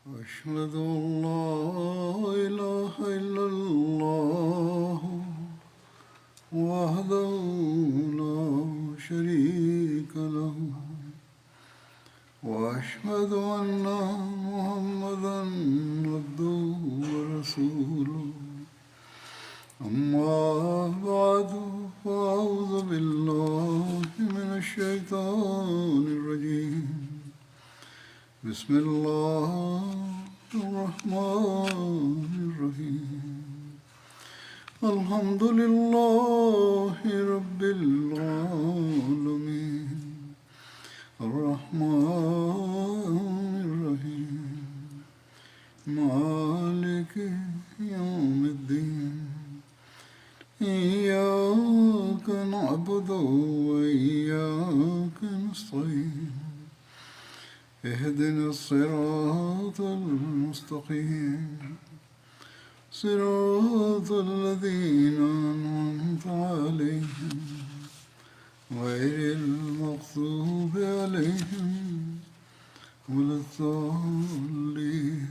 أشهد أن لا إله إلا الله وحده لا شريك له وأشهد أن محمدا عبده ورسوله أما بعد فأعوذ بالله من الشيطان الرجيم بسم الله الرحمن الرحيم الحمد لله رب العالمين الرحمن الرحيم مالك يوم الدين إياك نعبد وإياك نستعين اهدنا الصراط المستقيم صراط الذين أنعمت عليهم غير المغضوب عليهم ولا الضالين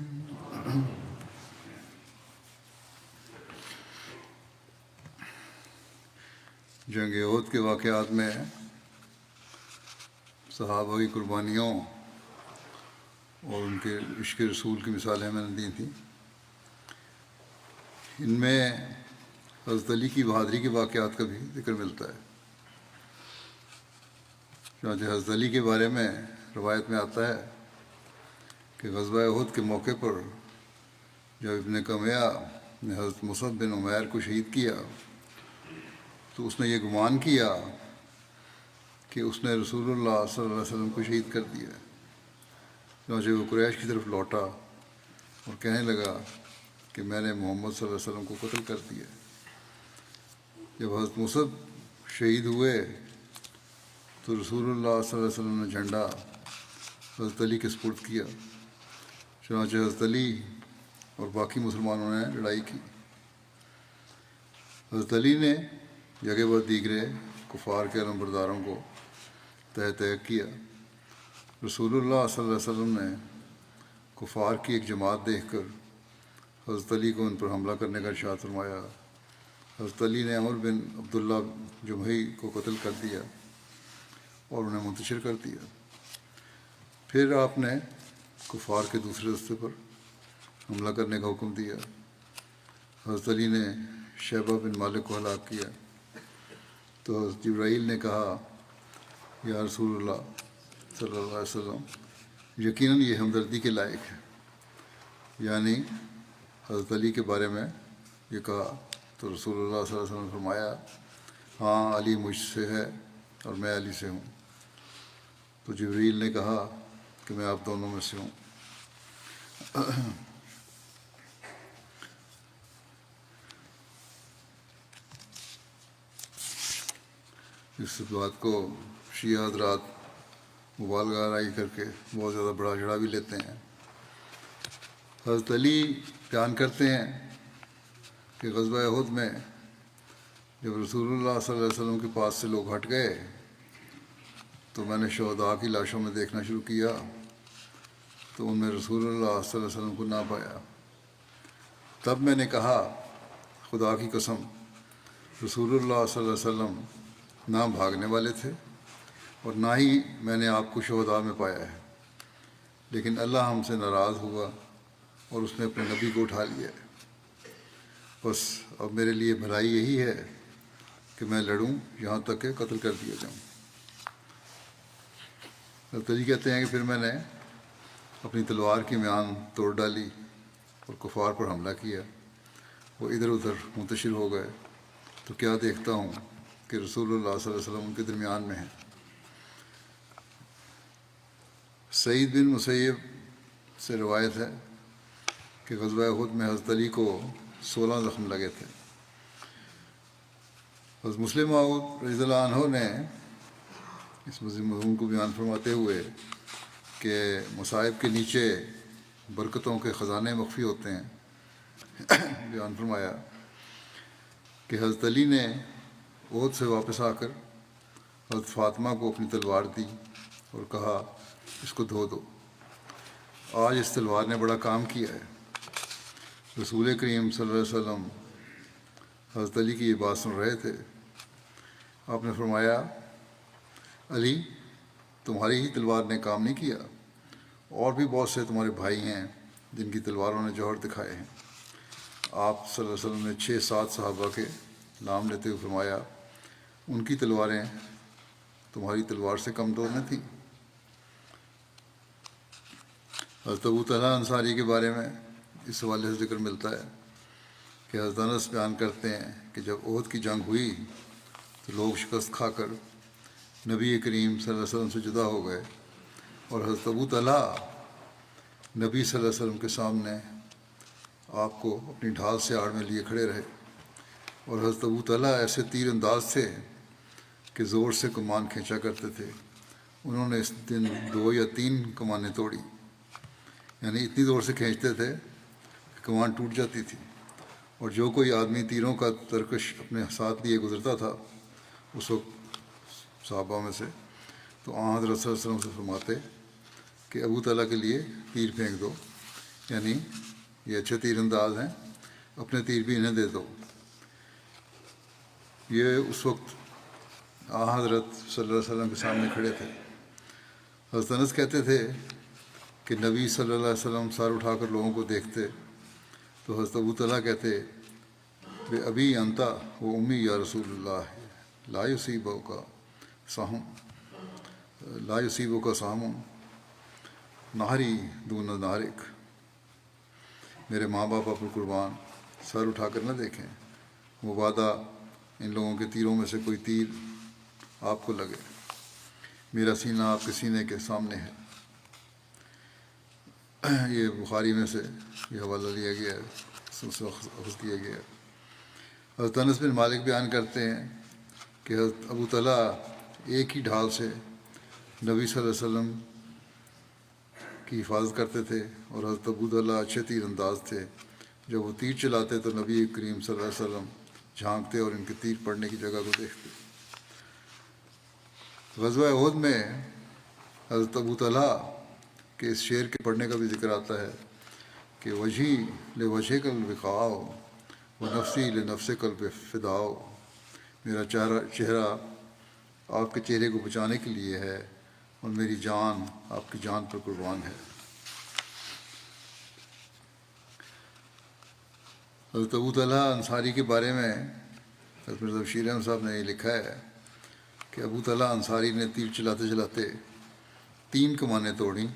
جنگ احد کے واقعات میں صحابہ کی قربانیوں اور ان کے عشق رسول کی مثالیں میں نے دی تھیں. ان میں حضرت علی کی بہادری کے واقعات کا بھی ذکر ملتا ہے. چنانچہ حضرت علی کے بارے میں روایت میں آتا ہے کہ غزوہ احد کے موقع پر جب ابن قمیہ نے حضرت مصعب بن عمیر کو شہید کیا تو اس نے یہ گمان کیا کہ اس نے رسول اللہ صلی اللہ علیہ وسلم کو شہید کر دیا. چنانچہ وہ قریش کی طرف لوٹا اور کہنے لگا کہ میں نے محمد صلی اللہ علیہ وسلم کو قتل کر دیا. جب حضرت مصعب شہید ہوئے تو رسول اللہ صلی اللہ علیہ وسلم نے جھنڈا حضرت علی کے سپرد کیا. چنانچہ حضرت علی اور باقی مسلمانوں نے لڑائی کی. حضرت علی نے جگہ بر دیگرے کفار کے علمبرداروں کو تحت کیا. رسول اللہ صلی اللہ علیہ وسلم نے کفار کی ایک جماعت دیکھ کر حضرت علی کو ان پر حملہ کرنے کا ارشاد فرمایا. حضرت علی نے عمر بن عبداللہ جمحی کو قتل کر دیا اور انہیں منتشر کر دیا. پھر آپ نے کفار کے دوسرے دستے پر حملہ کرنے کا حکم دیا. حضرت علی نے شیبہ بن مالک کو ہلاک کیا تو حضرت جبرائیل نے کہا یا رسول اللہ صلی اللہ علیہ وسلم یقیناً یہ ہمدردی کے لائق ہے. یعنی حضرت علی کے بارے میں یہ کہا تو رسول اللہ صلی اللہ علیہ وسلم نے فرمایا ہاں علی مجھ سے ہے اور میں علی سے ہوں. تو جبریل نے کہا کہ میں آپ دونوں میں سے ہوں. اس بات کو شیعہ حضرات مبالغہ آرائی کر کے بہت زیادہ بڑا چڑھا بھی لیتے ہیں. حضرت علی بیان کرتے ہیں کہ غزوہ احد میں جب رسول اللہ صلی اللہ علیہ وسلم کے پاس سے لوگ ہٹ گئے تو میں نے شہداء کی لاشوں میں دیکھنا شروع کیا تو ان میں رسول اللہ صلی اللہ علیہ وسلم کو نہ پایا. تب میں نے کہا خدا کی قسم رسول اللہ صلی اللہ علیہ وسلم نہ بھاگنے والے تھے اور نہ ہی میں نے آپ کو شہداء میں پایا ہے. لیکن اللہ ہم سے ناراض ہوا اور اس نے اپنے نبی کو اٹھا لیا ہے. بس اب میرے لیے بھلائی یہی ہے کہ میں لڑوں یہاں تک کہ قتل کر دیا جاؤں. حضرت علی کہتے ہیں کہ پھر میں نے اپنی تلوار کی میان توڑ ڈالی اور کفار پر حملہ کیا. وہ ادھر ادھر منتشر ہو گئے تو کیا دیکھتا ہوں کہ رسول اللہ صلی اللہ علیہ وسلم ان کے درمیان میں ہیں. سعید بن مسیب سے روایت ہے کہ غزوہ احد میں حضرت علی کو 16 زخم لگے تھے. حضرت مسلم موعود رضی اللہ عنہ نے اس مضمون کو بیان فرماتے ہوئے کہ مصائب کے نیچے برکتوں کے خزانے مخفی ہوتے ہیں بیان فرمایا کہ حضرت علی نے احد سے واپس آ کر حضرت فاطمہ کو اپنی تلوار دی اور کہا اس کو دھو دو، آج اس تلوار نے بڑا کام کیا ہے۔ رسول کریم صلی اللہ علیہ وسلم حضرت علی کی یہ بات سن رہے تھے۔ آپ نے فرمایا علی، تمہاری ہی تلوار نے کام نہیں کیا، اور بھی بہت سے تمہارے بھائی ہیں جن کی تلواروں نے جوہر دکھائے ہیں۔ آپ صلی اللہ علیہ وسلم نے 6-7 صحابہ کے نام لیتے ہوئے فرمایا ان کی تلواریں تمہاری تلوار سے کم دور نہ تھیں۔ حضرت ابو طلحہ انصاری کے بارے میں اس حوالے سے ذکر ملتا ہے کہ حضرت انس بیان کرتے ہیں کہ جب احد کی جنگ ہوئی تو لوگ شکست کھا کر نبی کریم صلی اللہ علیہ وسلم سے جدا ہو گئے، اور حضرت ابو طلحہ نبی صلی اللہ علیہ وسلم کے سامنے آپ کو اپنی ڈھال سے آڑ میں لیے کھڑے رہے، اور حضرت ابو طلحہ ایسے تیر انداز تھے کہ زور سے کمان کھینچا کرتے تھے۔ انہوں نے اس دن 2 یا 3 کمانیں توڑی، یعنی اتنی زور سے کھینچتے تھے کہ کمان ٹوٹ جاتی تھی، اور جو کوئی آدمی تیروں کا ترکش اپنے ساتھ لیے گزرتا تھا اس وقت صحابہ میں سے، تو حضرت صلی اللہ علیہ وسلم سے فرماتے کہ ابو طلحہ کے لیے تیر پھینک دو، یعنی یہ اچھے تیر انداز ہیں، اپنے تیر بھی انہیں دے دو۔ یہ اس وقت حضرت صلی اللہ علیہ وسلم کے سامنے کھڑے تھے۔ حضرت انس کہتے تھے کہ نبی صلی اللہ علیہ وسلم سر اٹھا کر لوگوں کو دیکھتے تو حضرت ابو طلحہ کہتے بے ابی انتا و امی یا رسول اللہ لا یصیبک سہم نہری دون نہرک، میرے ماں باپ پر قربان، سر اٹھا کر نہ دیکھیں، مبادہ ان لوگوں کے تیروں میں سے کوئی تیر آپ کو لگے، میرا سینہ آپ کے سینے کے سامنے ہے۔ یہ بخاری میں سے یہ حوالہ لیا گیا ہے، اخذ کیا گیا ہے۔ حضرت انس بن مالک بیان کرتے ہیں کہ حضرت ابو طلحہ ایک ہی ڈھال سے نبی صلی اللہ علیہ وسلم کی حفاظت کرتے تھے، اور حضرت ابو طلحہ اچھے تیر انداز تھے۔ جب وہ تیر چلاتے تو نبی کریم صلی اللہ علیہ وسلم جھانکتے اور ان کے تیر پڑنے کی جگہ کو دیکھتے۔ غزوہ احد میں حضرت ابو طلحہ کے اس شعر کے پڑھنے کا بھی ذکر آتا ہے کہ وجہی لوجہک الوقاء و نفسی لنفسک الفداء، میرا چہرہ آپ کے چہرے کو بچانے کے لیے ہے اور میری جان آپ کی جان پر قربان ہے۔ حضرت ابو طلحہ انصاری کے بارے میں حضرت مرزا بشیر احمد صاحب نے یہ لکھا ہے کہ ابو طلحہ انصاری نے تیر چلاتے چلاتے 3 کمانیں توڑیں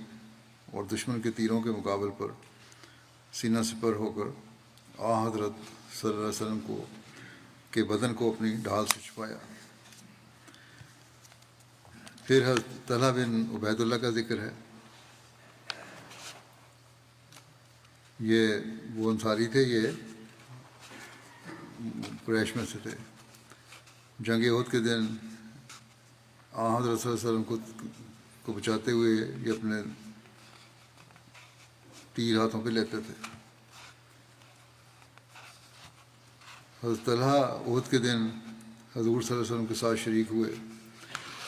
اور دشمن کے تیروں کے مقابل پر سینہ سپر ہو کر حضرت صلی اللہ علیہ وسلم کے بدن کو اپنی ڈھال سے چھپایا۔ پھر حضرت طلحہ بن عبید اللہ کا ذکر ہے۔ یہ وہ انصاری تھے، یہ قریش میں سے تھے۔ جنگ احد کے دن حضرت صلی اللہ علیہ وسلم کو بچاتے ہوئے یہ اپنے تیر ہاتھوں پہ لیتے تھے۔ حضرت طلحہ احد کے دن حضور صلی اللہ علیہ وسلم کے ساتھ شریک ہوئے۔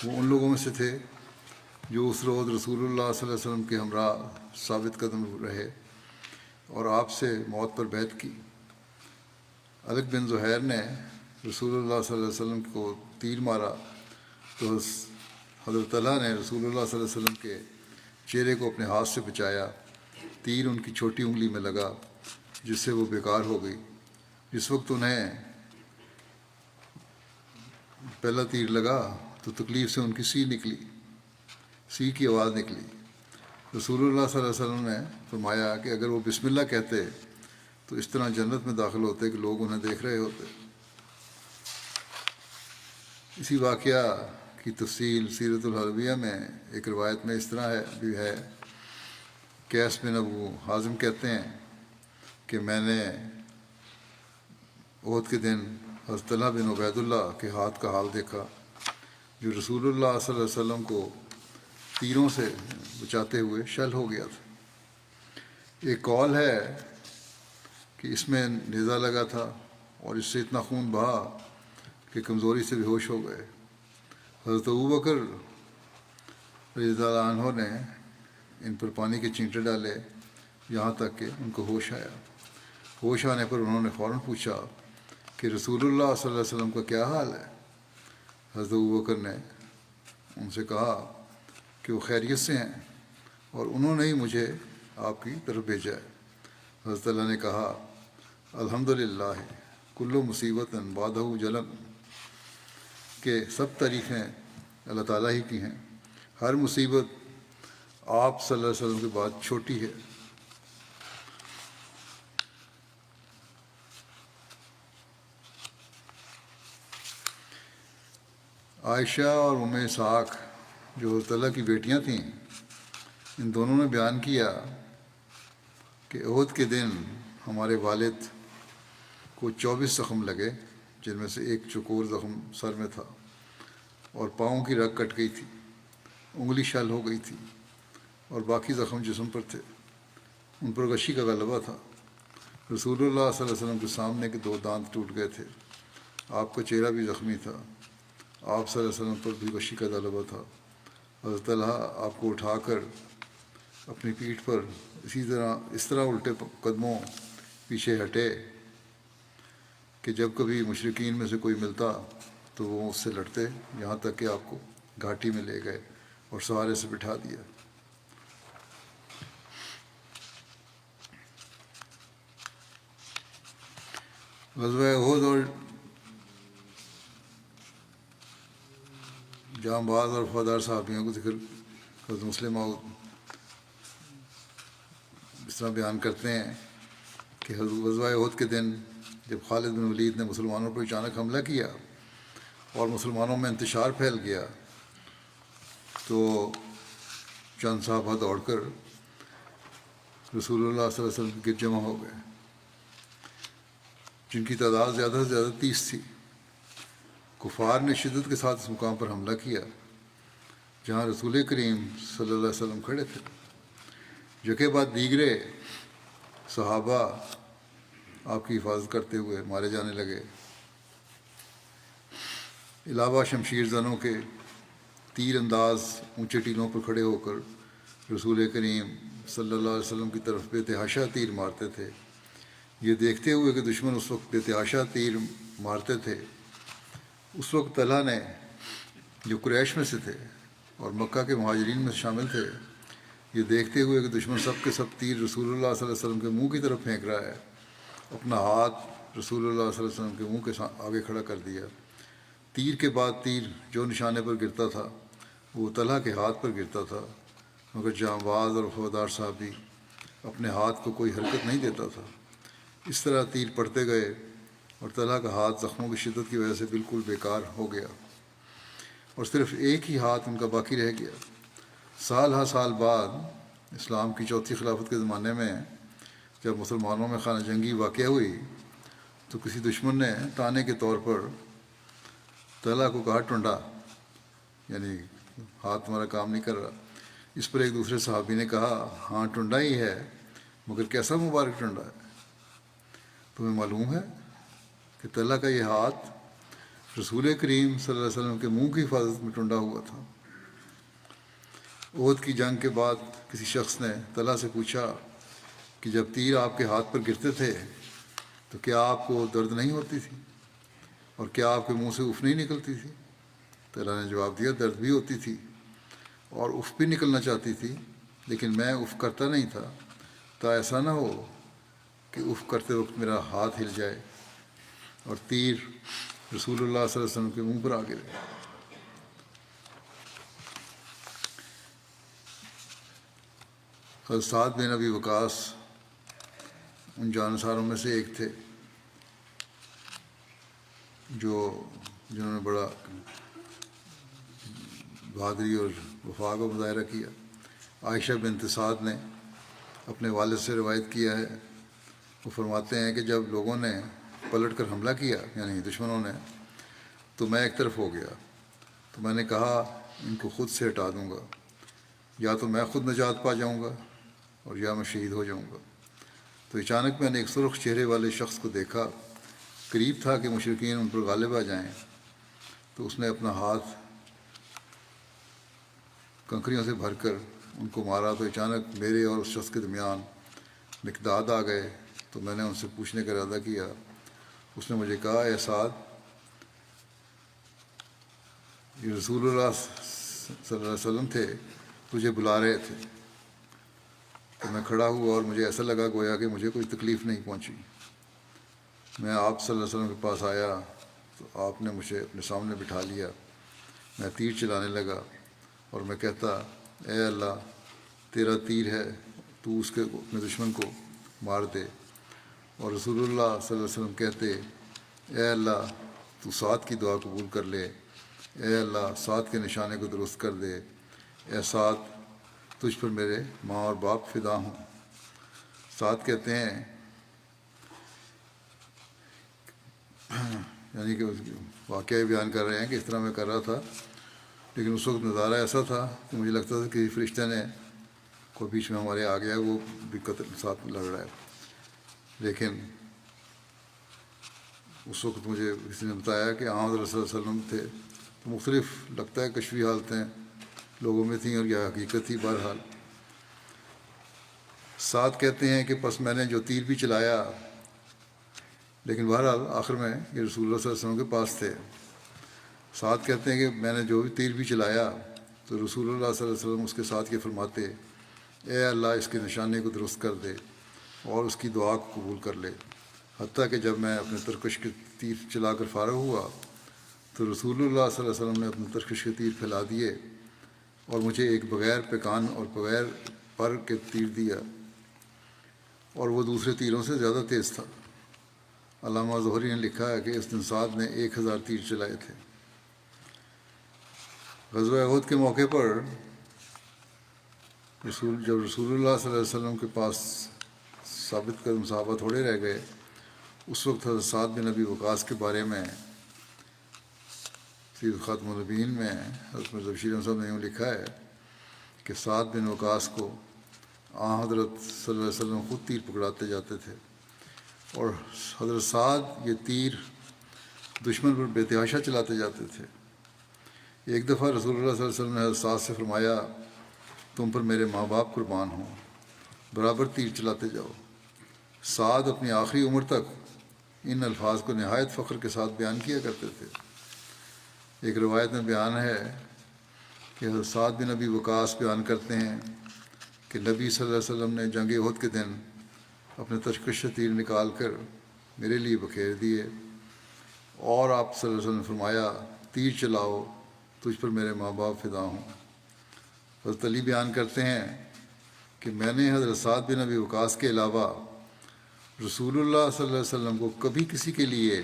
وہ ان لوگوں میں سے تھے جو اس روز رسول اللہ صلی اللہ علیہ وسلم کے ہمراہ ثابت قدم رہے اور آپ سے موت پر بیعت کی۔ الگ بن زہیر نے رسول اللہ صلی اللہ علیہ وسلم کو تیر مارا تو حضرت طلحہ نے رسول اللہ صلی اللہ علیہ وسلم کے چہرے کو اپنے ہاتھ سے بچایا۔ تیر ان کی چھوٹی انگلی میں لگا جس سے وہ بیکار ہو گئی۔ جس وقت انہیں پہلا تیر لگا تو تکلیف سے ان کی سی کی آواز نکلی۔ رسول اللہ صلی اللہ علیہ وسلم نے فرمایا کہ اگر وہ بسم اللہ کہتے تو اس طرح جنت میں داخل ہوتے کہ لوگ انہیں دیکھ رہے ہوتے۔ اسی واقعہ کی تفصیل سیرت الحربیہ میں ایک روایت میں اس طرح بھی ہے۔ قیس بن ابو حازم کہتے ہیں کہ میں نے احد کے دن حضرت طلحہ بن عبید اللہ کے ہاتھ کا حال دیکھا جو رسول اللہ صلی اللہ علیہ وسلم کو تیروں سے بچاتے ہوئے شل ہو گیا تھا۔ ایک قول ہے کہ اس میں نیزہ لگا تھا اور اس سے اتنا خون بہا کہ کمزوری سے بے ہوش ہو گئے۔ حضرت ابوبکر رضی اللہ عنہ نے ان پر پانی کے چینٹے ڈالے یہاں تک کہ ان کو ہوش آیا۔ ہوش آنے پر انہوں نے فوراً پوچھا کہ رسول اللہ صلی اللہ علیہ وسلم کا کیا حال ہے؟ حضرت ابوبکر نے ان سے کہا کہ وہ خیریت سے ہیں اور انہوں نے ہی مجھے آپ کی طرف بھیجا ہے۔ حضرت اللہ نے کہا الحمدللہ کل مصیبت بعدہ جلن، کہ سب تعریفیں اللہ تعالیٰ ہی کی ہیں، ہر مصیبت آپ صلی اللہ علیہ وسلم کے بعد چھوٹی ہے۔ عائشہ اور ام اسحاق جو حضرت اللہ کی بیٹیاں تھیں، ان دونوں نے بیان کیا کہ احد کے دن ہمارے والد کو 24 زخم لگے، جن میں سے ایک چکور زخم سر میں تھا اور پاؤں کی رگ کٹ گئی تھی، انگلی شل ہو گئی تھی اور باقی زخم جسم پر تھے، ان پر غشی کا غلبہ تھا۔ رسول اللہ صلی اللہ علیہ وسلم کے سامنے کے 2 دانت ٹوٹ گئے تھے، آپ کا چہرہ بھی زخمی تھا، آپ صلی اللہ علیہ وسلم پر بھی غشی کا غلبہ تھا۔ حضرت طلحہ آپ کو اٹھا کر اپنی پیٹھ پر اس طرح الٹے قدموں پیچھے ہٹے کہ جب کبھی مشرکین میں سے کوئی ملتا تو وہ اس سے لڑتے، یہاں تک کہ آپ کو گھاٹی میں لے گئے اور سہارے سے بٹھا دیا۔ غزوہ احد اور جانباز اور وفادار صحابیوں کو ذکر حضرت مسلم اس طرح بیان کرتے ہیں کہ غزوہ احد کے دن جب خالد بن ولید نے مسلمانوں پر اچانک حملہ کیا اور مسلمانوں میں انتشار پھیل گیا تو چند صحابہ دوڑ کر رسول اللہ صلی اللہ علیہ وسلم کے گرد جمع ہو گئے، جن کی تعداد زیادہ سے زیادہ 30 تھی۔ کفار نے شدت کے ساتھ اس مقام پر حملہ کیا جہاں رسول کریم صلی اللہ علیہ وسلم کھڑے تھے۔ یکے بعد دیگرے صحابہ آپ کی حفاظت کرتے ہوئے مارے جانے لگے۔ علاوہ شمشیر زنوں کے تیر انداز اونچے ٹیلوں پر کھڑے ہو کر رسول کریم صلی اللہ علیہ وسلم کی طرف بے تحاشا تیر مارتے تھے۔ یہ دیکھتے ہوئے کہ دشمن اس وقت بے تحاشا تیر مارتے تھے، اس وقت طلحہ نے، جو قریش میں سے تھے اور مکہ کے مہاجرین میں شامل تھے، یہ دیکھتے ہوئے کہ دشمن سب کے سب تیر رسول اللہ صلی اللہ علیہ وسلم کے منہ کی طرف پھینک رہا ہے، اپنا ہاتھ رسول اللہ صلی اللہ علیہ وسلم کے منہ کے آگے کھڑا کر دیا۔ تیر کے بعد تیر جو نشانے پر گرتا تھا وہ طلحہ کے ہاتھ پر گرتا تھا، مگر جانباز اور وفادار صحابی اپنے ہاتھ کو کوئی حرکت نہیں دیتا تھا۔ اس طرح تیر پڑتے گئے اور طلحہ کا ہاتھ زخموں کی شدت کی وجہ سے بالکل بیکار ہو گیا اور صرف ایک ہی ہاتھ ان کا باقی رہ گیا۔ سال ہر سال بعد اسلام کی چوتھی خلافت کے زمانے میں جب مسلمانوں میں خانہ جنگی واقع ہوئی تو کسی دشمن نے تانے کے طور پر طلحہ کو کہا ٹنڈا، یعنی ہاتھ تمہارا کام نہیں کر رہا۔ اس پر ایک دوسرے صحابی نے کہا ہاں ٹنڈا ہی ہے، مگر کیسا مبارک ٹنڈا ہے؟ تمہیں معلوم ہے کہ طلحہ کا یہ ہاتھ رسول کریم صلی اللہ علیہ وسلم کے منہ کی حفاظت میں ٹنڈا ہوا تھا۔ احد کی جنگ کے بعد کسی شخص نے طلحہ سے پوچھا کہ جب تیر آپ کے ہاتھ پر گرتے تھے تو کیا آپ کو درد نہیں ہوتی تھی اور کیا آپ کے منہ سے اف نہیں نکلتی تھی؟ طلحہ نے جواب دیا درد بھی ہوتی تھی اور اف بھی نکلنا چاہتی تھی، لیکن میں اف کرتا نہیں تھا تا ایسا نہ ہو کہ اف کرتے وقت میرا ہاتھ ہل جائے اور تیر رسول اللہ صلی اللہ علیہ وسلم کے منہ پر آ گرے۔ حضرت سعد بن ابی وقاص ان جانصاروں میں سے ایک تھے جنہوں نے بڑا بہادری اور وفا کا مظاہرہ کیا۔ عائشہ بنت سعد نے اپنے والد سے روایت کیا ہے، وہ فرماتے ہیں کہ جب لوگوں نے پلٹ کر حملہ کیا، یعنی دشمنوں نے، تو میں ایک طرف ہو گیا، تو میں نے کہا ان کو خود سے ہٹا دوں گا، یا تو میں خود نجات پا جاؤں گا اور یا میں شہید ہو جاؤں گا۔ تو اچانک میں نے ایک سرخ چہرے والے شخص کو دیکھا، قریب تھا کہ مشرکین ان پر غالب آ جائیں، تو اس نے اپنا ہاتھ کنکریوں سے بھر کر ان کو مارا تو اچانک میرے اور اس شخص کے درمیان مقداد آ گئے تو میں نے ان سے پوچھنے کا ارادہ کیا۔ اس نے مجھے کہا، اے سعد، یہ رسول اللہ صلی اللہ علیہ وسلم تھے، تجھے بلا رہے تھے۔ تو میں کھڑا ہوا اور مجھے ایسا لگا گویا کہ مجھے کوئی تکلیف نہیں پہنچی۔ میں آپ صلی اللہ علیہ وسلم کے پاس آیا تو آپ نے مجھے اپنے سامنے بٹھا لیا۔ میں تیر چلانے لگا اور میں کہتا، اے اللہ، تیرا تیر ہے، تو اس کے اپنے دشمن کو مار دے۔ اور رسول اللہ صلی اللہ علیہ وسلم کہتے، اے اللہ، تو سعد کی دعا قبول کر لے، اے اللہ سعد کے نشانے کو درست کر دے، اے سعد، تجھ پر میرے ماں اور باپ فدا ہوں۔ سعد کہتے ہیں یعنی کہ واقعہ بیان کر رہے ہیں کہ اس طرح میں کر رہا تھا، لیکن اس وقت نظارہ ایسا تھا کہ مجھے لگتا تھا کہ فرشتے نے کوئی بیچ میں ہمارے آ گیا، وہ بھی قتل ساتھ لڑ رہا ہے۔ لیکن اس وقت مجھے کسی نے بتایا کہ حضرت صلی اللہ علیہ وسلم تھے، تو مختلف لگتا ہے کشفی حالتیں لوگوں میں تھیں اور یہ حقیقت تھی۔ بہرحال سعد کہتے ہیں کہ پس میں نے جو تیر بھی چلایا، لیکن بہرحال آخر میں یہ رسول اللہ صلی اللہ علیہ وسلم کے پاس تھے۔ سعد کہتے ہیں کہ میں نے جو بھی تیر بھی چلایا تو رسول اللہ صلی اللہ علیہ وسلم اس کے ساتھ یہ فرماتے، اے اللہ، اس کے نشانے کو درست کر دے اور اس کی دعا کو قبول کر لے۔ حتیٰ کہ جب میں اپنے ترکش کے تیر چلا کر فارغ ہوا تو رسول اللہ صلی اللہ علیہ وسلم نے اپنے ترکش کے تیر پھیلا دیے اور مجھے ایک بغیر پیکان اور بغیر پر کے تیر دیا، اور وہ دوسرے تیروں سے زیادہ تیز تھا۔ علامہ ظہری نے لکھا ہے کہ اس دن سعد نے 1000 تیر چلائے تھے۔ غزوہ احد کے موقع پر جب رسول اللہ صلی اللہ علیہ وسلم کے پاس ثابت قدم صحابہ تھوڑے رہ گئے، اس وقت حضرت سعد بن ابی وقاص کے بارے میں سیرت خاتم النبیین میں حضرت مرزا بشیر احمد صاحب نے یوں لکھا ہے کہ سعد بن وقاص کو حضرت صلی اللہ علیہ وسلم خود تیر پکڑاتے جاتے تھے، اور حضرت سعد یہ تیر دشمن پر بے تحاشا چلاتے جاتے تھے۔ ایک دفعہ رسول اللہ صلی اللہ علیہ وسلم نے حضرت سعد سے فرمایا، تم پر میرے ماں باپ قربان ہوں، برابر تیر چلاتے جاؤ۔ سعد اپنی آخری عمر تک ان الفاظ کو نہایت فخر کے ساتھ بیان کیا کرتے تھے۔ ایک روایت میں بیان ہے کہ حضرت سعد بن ابی وقاص بیان کرتے ہیں کہ نبی صلی اللہ علیہ وسلم نے جنگ احد کے دن اپنے ترکش سے تیر نکال کر میرے لیے بکھیر دیے، اور آپ صلی اللہ علیہ وسلم نے فرمایا، تیر چلاؤ، تجھ پر میرے ماں باپ فدا ہوں۔ حضرت علی بیان کرتے ہیں کہ میں نے حضرت سعد بن ابی وقاص کے علاوہ رسول اللہ صلی اللہ علیہ وسلم کو کبھی کسی کے لیے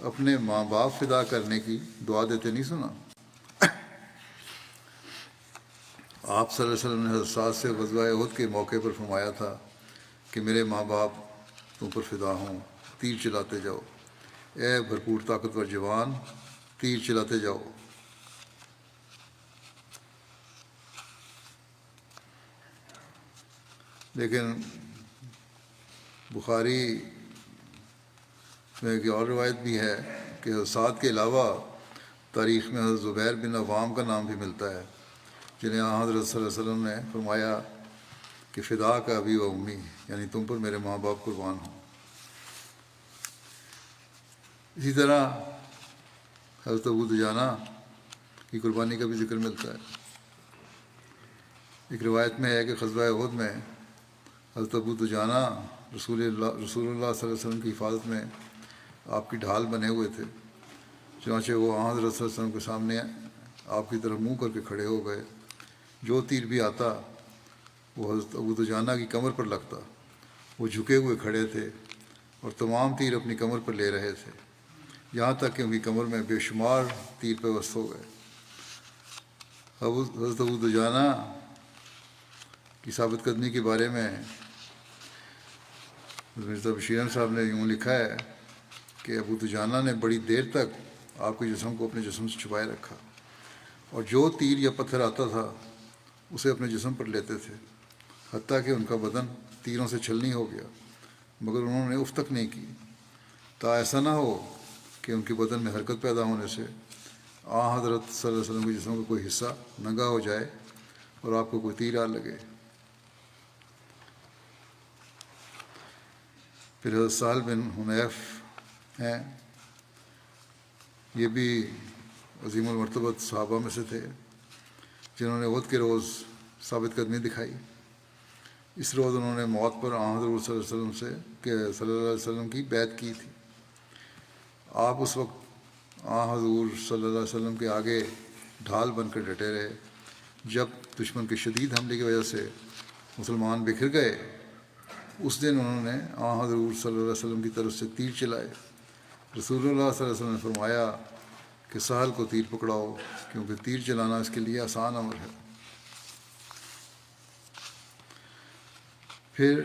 اپنے ماں باپ فدا کرنے کی دعا دیتے نہیں سنا۔ آپ صلی اللہ علیہ وسلم نے حضرت سعد سے غزوہ احد کے موقع پر فرمایا تھا کہ میرے ماں باپ تم پر فدا ہوں، تیر چلاتے جاؤ، اے بھرپور طاقتور جوان، تیر چلاتے جاؤ۔ لیکن بخاری میں ایک اور روایت بھی ہے کہ حضرت سعد کے علاوہ تاریخ میں حضرت زبیر بن عوام کا نام بھی ملتا ہے، جنہیں حضرت صلی اللہ علیہ وسلم نے فرمایا کہ فدا کا ابی و امی، یعنی تم پر میرے ماں باپ قربان ہوں۔ اسی طرح حضرت ابو دجانہ کی قربانی کا بھی ذکر ملتا ہے۔ ایک روایت میں ہے کہ غزوہ احد میں حضرت ابو دجانہ رسول اللہ صلی اللہ علیہ وسلم کی حفاظت میں آپ کی ڈھال بنے ہوئے تھے، چنانچہ وہ حضرت صلی اللہ علیہ وسلم کے سامنے آپ کی طرف منہ کر کے کھڑے ہو گئے۔ جو تیر بھی آتا وہ حضرت ابو دجانہ کی کمر پر لگتا۔ وہ جھکے ہوئے کھڑے تھے اور تمام تیر اپنی کمر پر لے رہے تھے، یہاں تک کہ ان کی کمر میں بے شمار تیر پیوست ہو گئے۔ حضرت ابو دجانہ کی ثابت قدمی کے بارے میں مرزا بشیر احمد صاحب نے یوں لکھا ہے کہ ابو دجانہ نے بڑی دیر تک آپ کے جسم کو اپنے جسم سے چھپائے رکھا، اور جو تیر یا پتھر آتا تھا اسے اپنے جسم پر لیتے تھے، حتیٰ کہ ان کا بدن تیروں سے چھلنی ہو گیا، مگر انہوں نے اف تک نہیں کی، تا ایسا نہ ہو کہ ان کے بدن میں حرکت پیدا ہونے سے حضرت صلی اللہ علیہ وسلم کے جسم کا کوئی حصہ ننگا ہو جائے اور آپ کو کوئی تیر آ لگے۔ پھر حضرت سہل بن حنیف ہیں، یہ بھی عظیم المرتبت صحابہ میں سے تھے جنہوں نے احد کے روز ثابت قدمی دکھائی۔ اس روز انہوں نے موت پر حضرت صلی اللہ علیہ وسلم کی بیعت کی تھی۔ آپ اس وقت حضور صلی اللہ علیہ وسلم کے آگے ڈھال بن کر ڈٹے رہے۔ جب دشمن کے شدید حملے کی وجہ سے مسلمان بکھر گئے، اس دن انہوں نے حضور صلی اللہ علیہ وسلم کی طرف سے تیر چلائے۔ رسول اللہ صلی اللہ علیہ وسلم نے فرمایا کہ سہل کو تیر پکڑاؤ، کیونکہ تیر چلانا اس کے لیے آسان امر ہے۔ پھر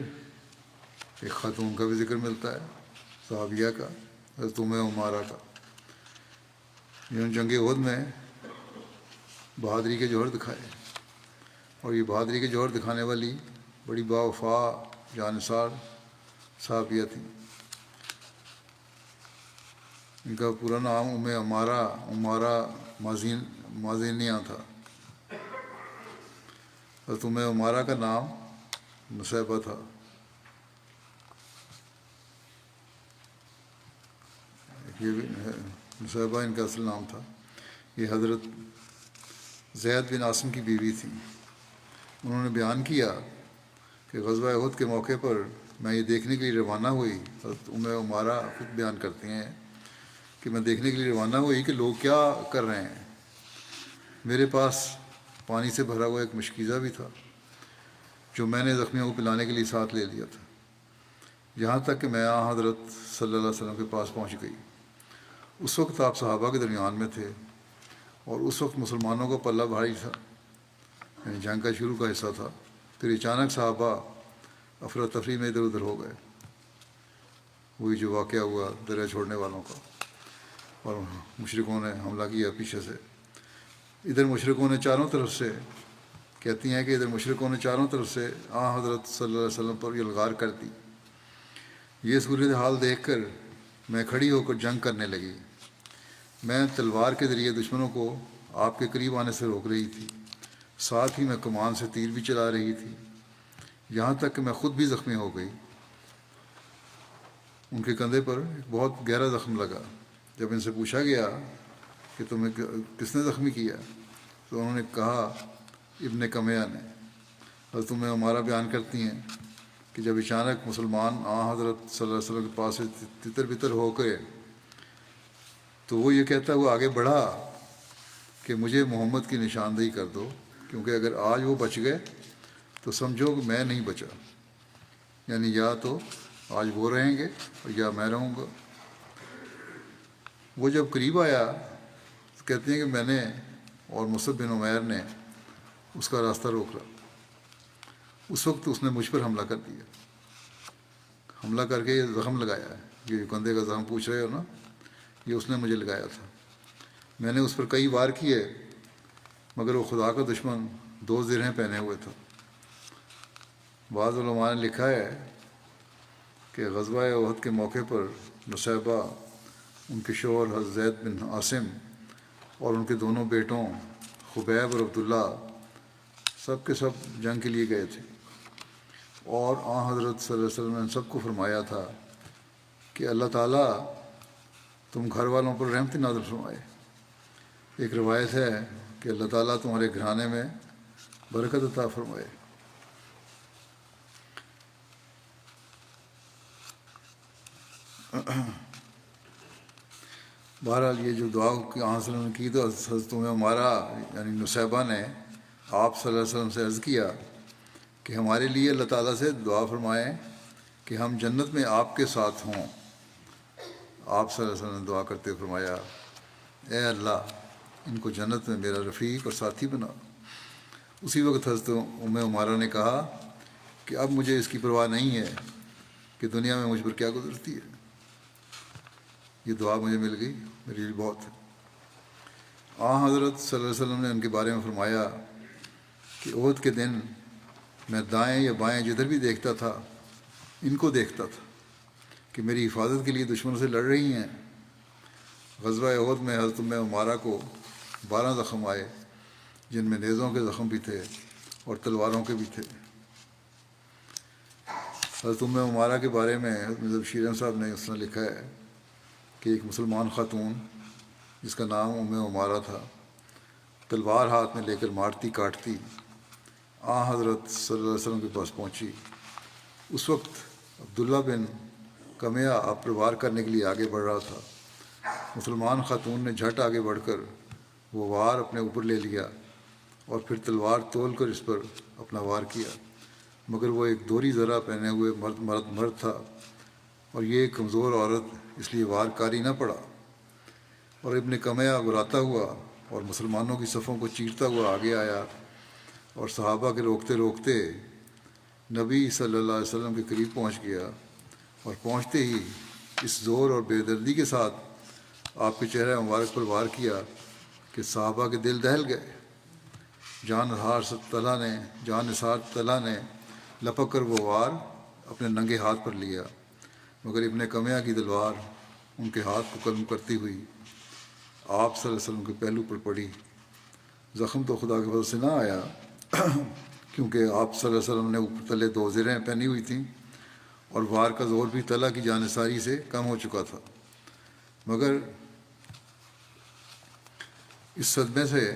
ایک خاتون کا بھی ذکر ملتا ہے، صحابیہ کا، حضرت ام عمارہ کا، جنہوں نے جنگ احد میں بہادری کے جوہر دکھائے، اور یہ بہادری کے جوہر دکھانے والی بڑی باوفا جانثار صحابیہ تھیں۔ ان کا پورا نام ام عمارہ مازینیہ تھا۔ حضرت ام عمارہ کا نام نصیبہ تھا۔ یہ بھی نصیبہ ان کا اصل نام تھا۔ یہ حضرت زید بن عاصم کی بیوی تھی۔ انہوں نے بیان کیا کہ غزوہ احد کے موقع پر میں یہ دیکھنے کے لیے روانہ ہوئی، حضرت ام عمارہ خود بیان کرتی ہیں کہ میں دیکھنے کے لیے روانہ ہوئی کہ لوگ کیا کر رہے ہیں۔ میرے پاس پانی سے بھرا ہوا ایک مشکیزہ بھی تھا جو میں نے زخمیوں کو پلانے کے لیے ساتھ لے لیا تھا، یہاں تک کہ میں حضرت صلی اللہ علیہ وسلم کے پاس پہنچ گئی۔ اس وقت آپ صحابہ کے درمیان میں تھے، اور اس وقت مسلمانوں کا پلہ بھاری تھا، یعنی جنگ کا شروع کا حصہ تھا۔ پھر اچانک صحابہ افراتفری میں ادھر ادھر ہو گئے، وہی جو واقعہ ہوا دریا چھوڑنے والوں کا، اور مشرکوں نے حملہ کیا پیچھے سے۔ ادھر مشرکوں نے چاروں طرف سے، کہتی ہیں کہ ادھر مشرکوں نے چاروں طرف سے حضرت صلی اللہ علیہ وسلم پر یلغار کر دی۔ یہ صورتحال دیکھ کر میں کھڑی ہو کر جنگ کرنے لگی۔ میں تلوار کے ذریعے دشمنوں کو آپ کے قریب آنے سے روک رہی تھی، ساتھ ہی میں کمان سے تیر بھی چلا رہی تھی، یہاں تک کہ میں خود بھی زخمی ہو گئی۔ ان کے کندھے پر ایک بہت گہرا زخم لگا۔ جب ان سے پوچھا گیا کہ تمہیں کس نے زخمی کیا، تو انہوں نے کہا ابن کمیہ نے۔ حضرت ام عمارہ بیان کرتی ہیں کہ جب اچانک مسلمان حضرت صلی اللہ علیہ وسلم کے پاس سے تتر بتر ہو گئے تو وہ یہ کہتا ہوا آگے بڑھا کہ مجھے محمد کی نشاندہی کر دو، کیونکہ اگر آج وہ بچ گئے تو سمجھو کہ میں نہیں بچا، یعنی یا تو آج وہ رہیں گے اور یا میں رہوں گا۔ وہ جب قریب آیا تو کہتے ہیں کہ میں نے اور مصعب بن عمیر نے اس کا راستہ روک رہا۔ اس وقت اس نے مجھ پر حملہ کر دیا، حملہ کر کے یہ زخم لگایا ہے، یہ کندھے کا زخم پوچھ رہے ہو نا، یہ اس نے مجھے لگایا تھا۔ میں نے اس پر کئی وار کیے، مگر وہ خدا کا دشمن 2 زرہیں پہنے ہوئے تھا۔ بعض علماء نے لکھا ہے کہ غزوہ احد کے موقع پر نصیبہ، ان کے شوہر حضرت زید بن عاصم اور ان کے دونوں بیٹوں خبیب اور عبداللہ سب کے سب جنگ کے لیے گئے تھے، اور حضرت صلی اللہ علیہ وسلم نے سب کو فرمایا تھا کہ اللہ تعالیٰ تم گھر والوں پر رحمت نازل فرمائے۔ ایک روایت ہے کہ اللہ تعالیٰ تمہارے گھرانے میں برکت عطا فرمائے۔ بہرحال یہ جو دعا کی حاصل نے کی تو حضرت عمارہ یعنی نصیبہ نے آپ صلی اللہ علیہ وسلم سے عرض کیا کہ ہمارے لیے اللہ تعالیٰ سے دعا فرمائیں کہ ہم جنت میں آپ کے ساتھ ہوں۔ آپ صلی اللہ علیہ وسلم نے دعا کرتے فرمایا اے اللہ ان کو جنت میں میرا رفیق اور ساتھی بنا۔ اسی وقت حضرت ام عمارہ نے کہا کہ اب مجھے اس کی پرواہ نہیں ہے کہ دنیا میں مجھ پر کیا گزرتی ہے، یہ دعا مجھے مل گئی، میرے لیے بہت ہے۔ حضرت صلی اللہ علیہ وسلم نے ان کے بارے میں فرمایا کہ احد کے دن میں دائیں یا بائیں جدھر بھی دیکھتا تھا ان کو دیکھتا تھا کہ میری حفاظت کے لیے دشمنوں سے لڑ رہی ہیں۔ غزوہ احد میں حضرت ام عمارہ کو 12 زخم آئے، جن میں نیزوں کے زخم بھی تھے اور تلواروں کے بھی تھے۔ حضرت عمارہ کے بارے میں حضرت بشیر احمد صاحب نے اس نے لکھا ہے کہ ایک مسلمان خاتون جس کا نام عمارہ تھا، تلوار ہاتھ میں لے کر مارتی کاٹتی حضرت صلی اللہ علیہ وسلم کے پاس پہنچی۔ اس وقت عبداللہ بن کمیہ آپ پر وار کرنے کے لیے آگے بڑھ رہا تھا۔ مسلمان خاتون نے جھٹ آگے بڑھ کر وہ وار اپنے اوپر لے لیا اور پھر تلوار تول کر اس پر اپنا وار کیا، مگر وہ ایک دوہری زرہ پہنے ہوئے مرد تھا اور یہ ایک کمزور عورت، اس لیے وار کاری نہ پڑا۔ اور ابن کمیہ گراتا ہوا اور مسلمانوں کی صفوں کو چیرتا ہوا آگے آیا اور صحابہ کے روکتے روکتے نبی صلی اللہ علیہ وسلم کے قریب پہنچ گیا، اور پہنچتے ہی اس زور اور بے دردی کے ساتھ آپ کے چہرہ مبارک پر وار کیا کہ صحابہ کے دل دہل گئے۔ جان نثار طلحہ نے لپک کر وہ وار اپنے ننگے ہاتھ پر لیا، مگر ابن کمیہ کی تلوار ان کے ہاتھ کو قلم کرتی ہوئی آپ صلی اللہ علیہ وسلم کے پہلو پر پڑی۔ زخم تو خدا کے فضل سے نہ آیا، کیونکہ آپ صلی اللہ علیہ وسلم نے اوپر تلے 2 زرہیں پہنی ہوئی تھیں اور وار کا زور بھی طلحہ کی جانثاری سے کم ہو چکا تھا، مگر اس صدمے سے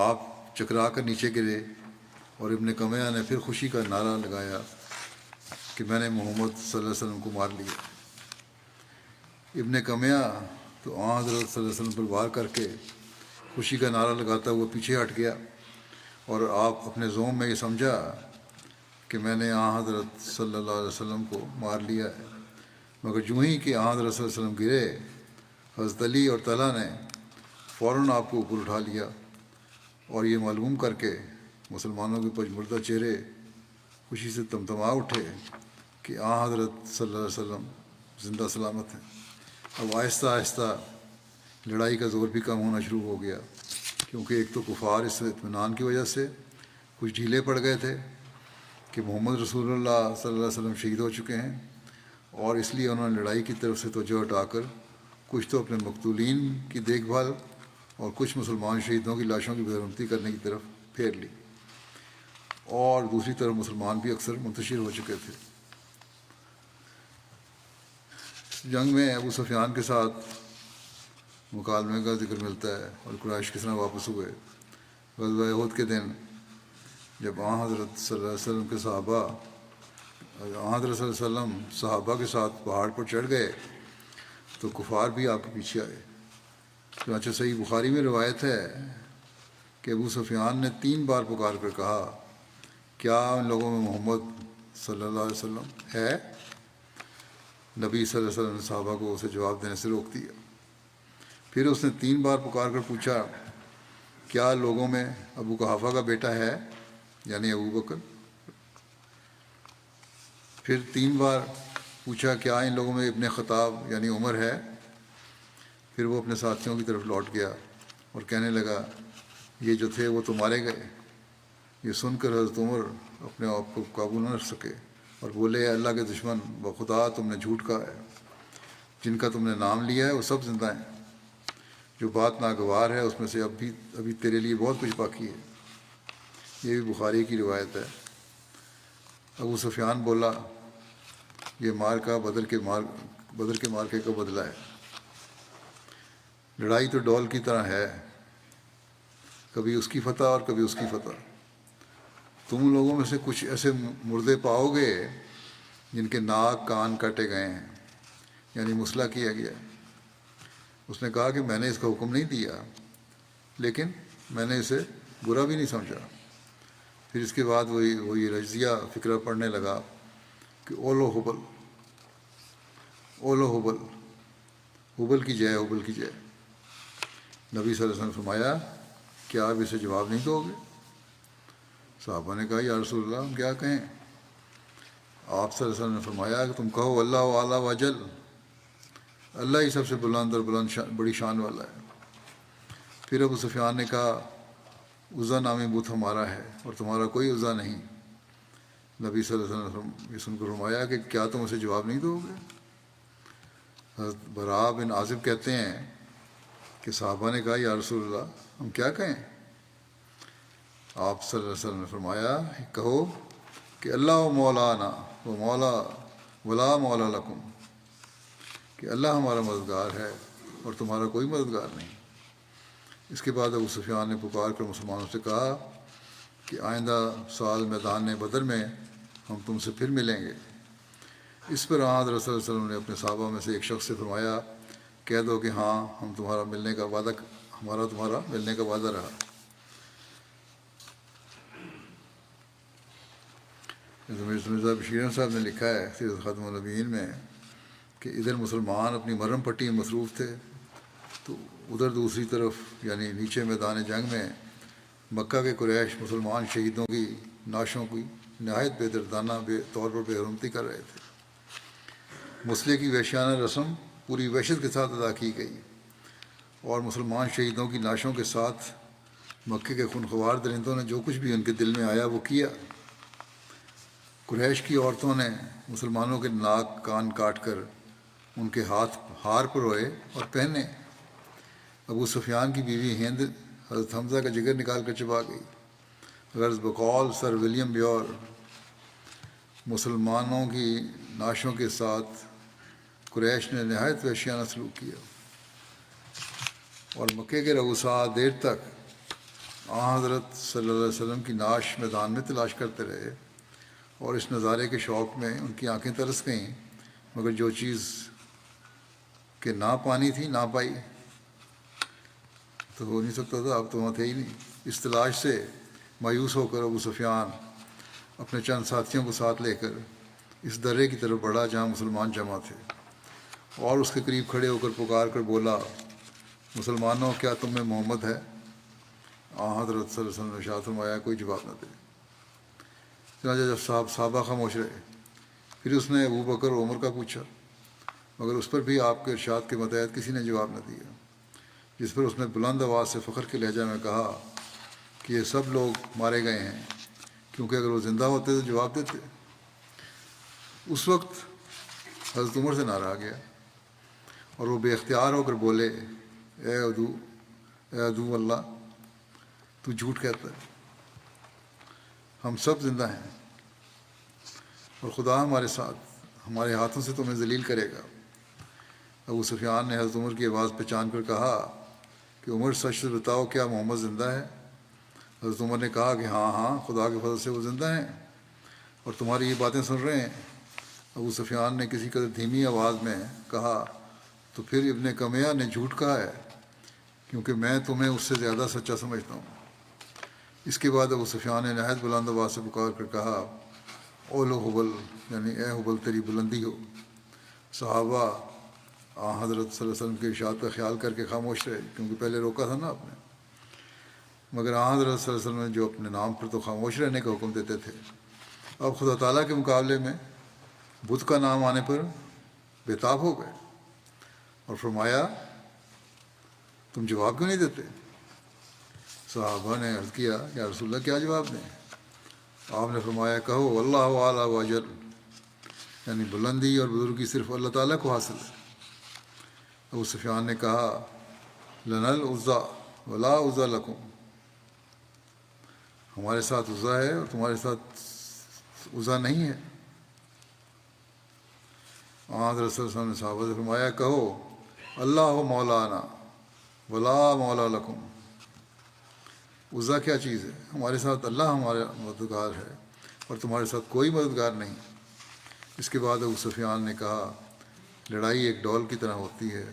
آپ چکرا کر نیچے گرے اور ابن کمیہ نے پھر خوشی کا نعرہ لگایا کہ میں نے محمد صلی اللہ علیہ وسلم کو مار لیا۔ ابن کمیہ تو حضرت صلی اللہ علیہ وسلم پر وار کر کے خوشی کا نعرہ لگاتا ہوا پیچھے ہٹ گیا، اور آپ اپنے زوم میں یہ سمجھا کہ میں نے حضرت صلی اللہ علیہ وسلم کو مار لیا ہے، مگر جو ہی کہ حضرت صلی اللہ علیہ وسلم گرے، حضرت علی اور طلحہ نے فوراً آپ کو اوپر اٹھا لیا، اور یہ معلوم کر کے مسلمانوں کے پجمردہ چہرے خوشی سے تمتما اٹھے کہ حضرت صلی اللہ علیہ وسلم زندہ سلامت ہیں۔ اب آہستہ آہستہ لڑائی کا زور بھی کم ہونا شروع ہو گیا، کیونکہ ایک تو کفار اس اطمینان کی وجہ سے کچھ ڈھیلے پڑ گئے تھے کہ محمد رسول اللہ صلی اللہ علیہ وسلم شہید ہو چکے ہیں، اور اس لیے انہوں نے لڑائی کی طرف سے توجہ ہٹا کر کچھ تو اپنے مقتولین کی دیکھ بھال اور کچھ مسلمان شہیدوں کی لاشوں کی برآمدی کرنے کی طرف پھیر لی، اور دوسری طرف مسلمان بھی اکثر منتشر ہو چکے تھے۔ جنگ میں ابو سفیان کے ساتھ مکالمے کا ذکر ملتا ہے، اور قریش کس طرح واپس ہوئے۔ غزوہ احد کے دن جب حضرت صلی اللہ علیہ وسلم کے حضرت صلی اللہ علیہ وسلم صحابہ کے ساتھ پہاڑ پر چڑھ گئے تو کفار بھی آپ کے پیچھے آئے۔ چنانچہ صحیح بخاری میں روایت ہے کہ ابو سفیان نے 3 بار پکار کر کہا، کیا ان لوگوں میں محمد صلی اللہ علیہ وسلم ہے؟ نبی صلی اللہ علیہ وسلم نے صحابہ کو اسے جواب دینے سے روک دیا۔ پھر اس نے 3 بار پکار کر پوچھا، کیا لوگوں میں ابو قحافہ کا بیٹا ہے، یعنی ابو بکر؟ پھر 3 بار پوچھا، کیا ان لوگوں میں ابن خطاب یعنی عمر ہے؟ پھر وہ اپنے ساتھیوں کی طرف لوٹ گیا اور کہنے لگا، یہ جو تھے وہ تو مارے گئے۔ یہ سن کر حضرت عمر اپنے آپ کو قابو نہ رکھ سکے اور بولے، اے اللہ کے دشمن، بخدا تم نے جھوٹ کہا ہے، جن کا تم نے نام لیا ہے وہ سب زندہ ہیں، جو بات ناگوار ہے اس میں سے ابھی تیرے لیے بہت کچھ باقی ہے۔ یہ بھی بخاری کی روایت ہے۔ ابو سفیان بولا، یہ مارکا بدر کے مارکے کا بدلہ ہے۔ لڑائی تو ڈول کی طرح ہے، کبھی اس کی فتح اور کبھی اس کی فتح۔ تم لوگوں میں سے کچھ ایسے مردے پاؤ گے جن کے ناک کان کاٹے گئے ہیں، یعنی مسلح کیا گیا ہے۔ اس نے کہا کہ میں نے اس کا حکم نہیں دیا، لیکن میں نے اسے برا بھی نہیں سمجھا۔ پھر اس کے بعد وہی رجزیہ فقرہ پڑھنے لگا کہ اولو حبل، اولو حبل، حبل کی جے، حبل کی جے۔ نبی صلی اللہ علیہ وسلم نے فرمایا، کیا آپ اسے جواب نہیں دو گے؟ صحابہ نے کہا، یا رسول اللہ ہم کیا کہیں؟ آپ صلی اللہ علیہ وسلم نے فرمایا کہ تم کہو، اللہ اعلیٰ و اجل، اللہ ہی سب سے بلند اور بڑی شان والا ہے۔ پھر ابو سفیان نے کہا، عزا نامی بت ہمارا ہے اور تمہارا کوئی عزا نہیں۔ نبی صلی اللہ علیہ وسلم نے سن کر فرمایا کہ کیا تم اسے جواب نہیں دو گے؟ حضرت براء بن عازب کہتے ہیں کہ صحابہ نے کہا یا رسول اللہ ہم کیا کہیں؟ آپ صلی اللہ علیہ وسلم نے فرمایا کہو کہ اللہ و مولانا و مولا ولا مولا لکم، کہ اللہ ہمارا مددگار ہے اور تمہارا کوئی مددگار نہیں۔ اس کے بعد ابو سفیان نے پکار کر مسلمانوں سے کہا کہ آئندہ سال میدان بدر میں ہم تم سے پھر ملیں گے۔ اس پر حضرت صلی اللہ علیہ وسلم نے اپنے صحابہ میں سے ایک شخص سے فرمایا کہہ دو کہ ہاں ہمارا تمہارا ملنے کا وعدہ رہا۔ مرزا بشیر صاحب نے لکھا ہے سیرت خاتم النبیین میں کہ ادھر مسلمان اپنی مرہم پٹی میں مصروف تھے، تو ادھر دوسری طرف یعنی نیچے میدان جنگ میں مکہ کے قریش مسلمان شہیدوں کی نعشوں کی نہایت بے دردانہ طور پر بے حرمتی کر رہے تھے۔ مسلح کی وحشیانہ رسم پوری وحشت کے ساتھ ادا کی گئی اور مسلمان شہیدوں کی لاشوں کے ساتھ مکے کے خونخوار درندوں نے جو کچھ بھی ان کے دل میں آیا وہ کیا۔ قریش کی عورتوں نے مسلمانوں کے ناک کان کاٹ کر ان کے ہاتھ ہار پروئے اور پہنے۔ ابو سفیان کی بیوی ہند حضرت حمزہ کا جگر نکال کر چبا گئی۔ غرض بقول سر ولیم بیور مسلمانوں کی نعشوں کے ساتھ قریش نے نہایت وحشیانہ سلوک کیا، اور مکے کے رؤساء دیر تک حضرت صلی اللہ علیہ وسلم کی نعش میدان میں تلاش کرتے رہے، اور اس نظارے کے شوق میں ان کی آنکھیں ترس گئیں، مگر جو چیز کہ نہ پانی تھی نہ پائی۔ تو ہو نہیں سکتا تھا، اب تو وہاں تھے ہی نہیں۔ اس تلاش سے مایوس ہو کر ابو سفیان اپنے چند ساتھیوں کو ساتھ لے کر اس درے کی طرف بڑھا جہاں مسلمان جمع تھے، اور اس کے قریب کھڑے ہو کر پکار کر بولا مسلمانوں کیا تم میں محمد ہے؟ حضرت صلی اللہ علیہ وسلم نے ارشاد فرمایا کوئی جواب نہ دے۔ چنانچہ جب صحابہ خاموش رہے، پھر اس نے ابو بکر اور عمر کا پوچھا، مگر اس پر بھی آپ کے ارشاد کے متحد کسی نے جواب نہ دیا، جس پر اس نے بلند آواز سے فخر کے لہجہ میں کہا کہ یہ سب لوگ مارے گئے ہیں، کیونکہ اگر وہ زندہ ہوتے تو جواب دیتے۔ اس وقت حضرت عمر سے ناراض گیا اور وہ بے اختیار ہو کر بولے اے عدو اللہ، تو جھوٹ کہتا ہے، ہم سب زندہ ہیں اور خدا ہمارے ساتھ، ہمارے ہاتھوں سے تمہیں ذلیل کرے گا۔ ابو سفیان نے حضرت عمر کی آواز پہچان کر کہا کہ عمر سچ سے بتاؤ کیا محمد زندہ ہے؟ حضرت عمر نے کہا کہ ہاں ہاں خدا کے فضل سے وہ زندہ ہیں اور تمہاری یہ باتیں سن رہے ہیں۔ ابو سفیان نے کسی قدر دھیمی آواز میں کہا تو پھر ابن کمیہ نے جھوٹ کہا ہے، کیونکہ میں تمہیں اس سے زیادہ سچا سمجھتا ہوں۔ اس کے بعد ابو سفیان نے نہایت بلند آواز سے پکار کر کہا اولو حبل، یعنی اے حبل تیری بلندی ہو۔ صحابہ حضرت صلی اللہ علیہ وسلم کے ارشاد کا خیال کر کے خاموش رہے، کیونکہ پہلے روکا تھا نا آپ نے، مگر حضرت صلی اللہ علیہ وسلم نے جو اپنے نام پر تو خاموش رہنے کا حکم دیتے تھے، اب خدا تعالیٰ کے مقابلے میں بت کا نام آنے پر بےتاب ہو گئے اور فرمایا تم جواب کیوں نہیں دیتے؟ صحابہ نے عرض کیا یا رسول اللہ کیا جواب دیں؟ آپ نے فرمایا کہو اللہ اعلیٰ و اجل، یعنی بلندی اور بزرگی صرف اللہ تعالیٰ کو حاصل ہے۔ ابو سفیان نے کہا لنا العزیٰ ولا عزیٰ لکم، ہمارے ساتھ عزیٰ ہے اور تمہارے ساتھ عزیٰ نہیں ہے۔ حضرت صلی اللہ علیہ وسلم نے صحابہ سے فرمایا کہو اللہ مولانا ولا مولا لکم، عزیٰ کیا چیز ہے؟ ہمارے ساتھ اللہ ہمارا مددگار ہے اور تمہارے ساتھ کوئی مددگار نہیں۔ اس کے بعد ابو سفیان نے کہا لڑائی ایک ڈول کی طرح ہوتی ہے